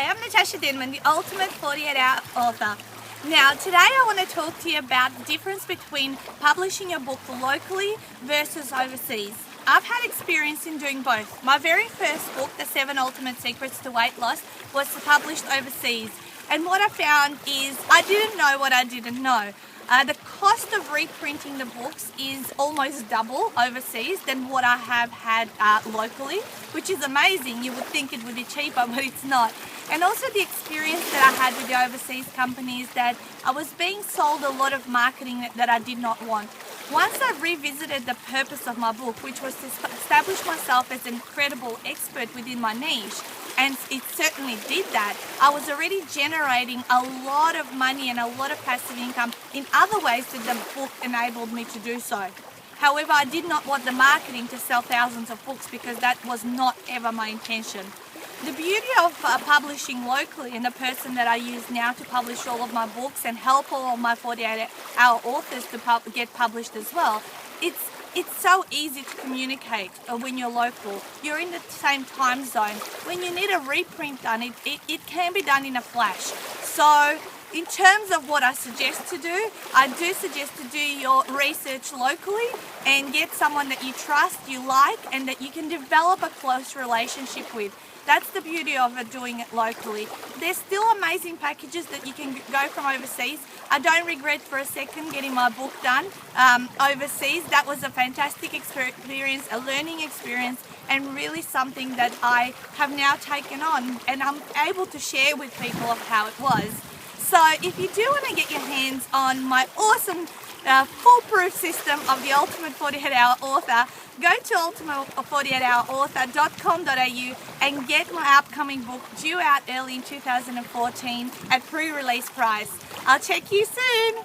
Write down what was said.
Hi, I'm Natasha Denman, the Ultimate 48-Hour Author. Now, today I want to talk to you about the difference between publishing a book locally versus overseas. I've had experience in doing both. My very first book, The 7 Ultimate Secrets to Weight Loss, was published overseas. And what I found is I didn't know what I didn't know. The cost of reprinting the books is almost double overseas than what I have had locally, which is amazing. You would think it would be cheaper, but it's not. And also the experience that I had with the overseas companies, that I was being sold a lot of marketing that I did not want. Once I revisited the purpose of my book, which was to establish myself as an incredible expert within my niche, and it certainly did that, I was already generating a lot of money and a lot of passive income in other ways that the book enabled me to do so. However, I did not want the marketing to sell thousands of books, because that was not ever my intention. The beauty of publishing locally, and the person that I use now to publish all of my books and help all of my 48-hour authors to get published as well, it's so easy to communicate when you're local. You're in the same time zone. When you need a reprint done, it can be done in a flash. So in terms of what I suggest to do, I do suggest to do your research locally and get someone that you trust, you like, and that you can develop a close relationship with. That's the beauty of it, doing it locally. There's still amazing packages that you can go from overseas. I don't regret for a second getting my book done overseas. That was a fantastic experience, a learning experience, and really something that I have now taken on, and I'm able to share with people of how it was. So if you do want to get your hands on my awesome foolproof system of the Ultimate 48-Hour Author, go to ultimate48hourauthor.com.au and get my upcoming book due out early in 2014 at pre-release price. I'll check you soon.